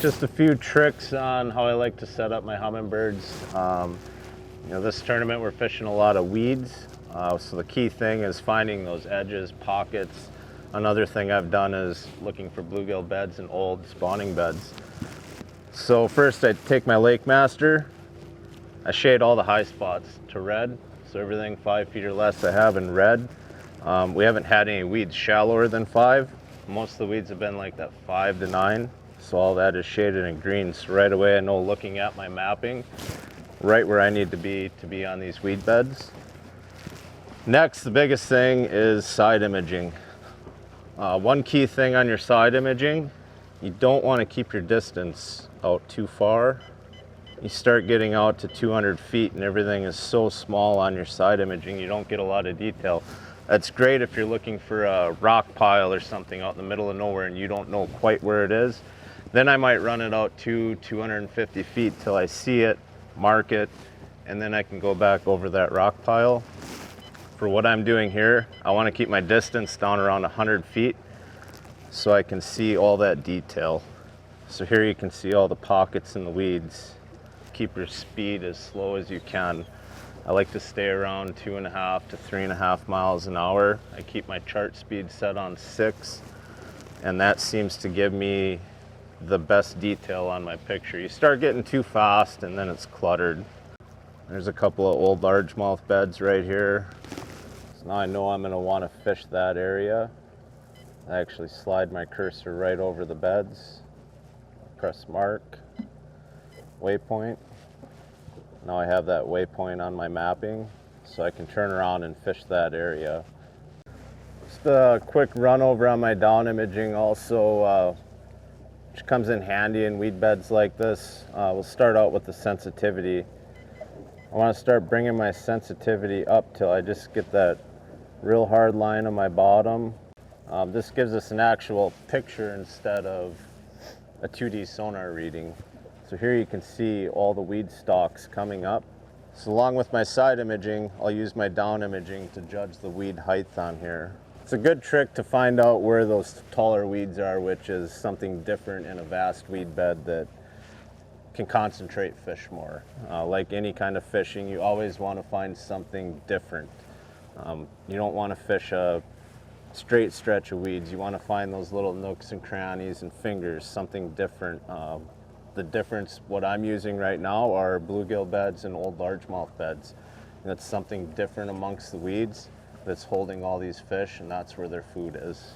just a few tricks on how I like to set up my hummingbirds. This tournament we're fishing a lot of weeds, so the key thing is finding those edges, pockets. Another thing I've done is looking for bluegill beds and old spawning beds. So first I take my Lake Master, I shade all the high spots to red, so everything 5 feet or less I have in red. We haven't had any weeds shallower than 5. Most of the weeds have been like that 5 to 9. So all that is shaded in green. So right away I know, looking at my mapping, right where I need to be on these weed beds. Next, the biggest thing is side imaging. One key thing on your side imaging, you don't want to keep your distance out too far. You start getting out to 200 feet and everything is so small on your side imaging, you don't get a lot of detail. That's great if you're looking for a rock pile or something out in the middle of nowhere and you don't know quite where it is. Then I might run it out to 250 feet till I see it, mark it, and then I can go back over that rock pile. For what I'm doing here, I want to keep my distance down around 100 feet so I can see all that detail. So here you can see all the pockets in the weeds. Keep your speed as slow as you can. I like to stay around 2.5 to 3.5 miles an hour. I keep my chart speed set on 6, and that seems to give me the best detail on my picture. You start getting too fast and then it's cluttered. There's a couple of old largemouth beds right here. So now I know I'm going to want to fish that area. I actually slide my cursor right over the beds, press mark, waypoint. Now I have that waypoint on my mapping, so I can turn around and fish that area. Just a quick run over on my down imaging also, which comes in handy in weed beds like this. We'll start out with the sensitivity. I want to start bringing my sensitivity up till I just get that real hard line on my bottom. This gives us an actual picture instead of a 2D sonar reading. So here you can see all the weed stalks coming up. So along with my side imaging, I'll use my down imaging to judge the weed height on here. It's a good trick to find out where those taller weeds are, which is something different in a vast weed bed that can concentrate fish more. Like any kind of fishing, you always want to find something different. You don't want to fish a straight stretch of weeds. You want to find those little nooks and crannies and fingers, something different. The difference, what I'm using right now, are bluegill beds and old largemouth beds. And that's something different amongst the weeds that's holding all these fish, and that's where their food is.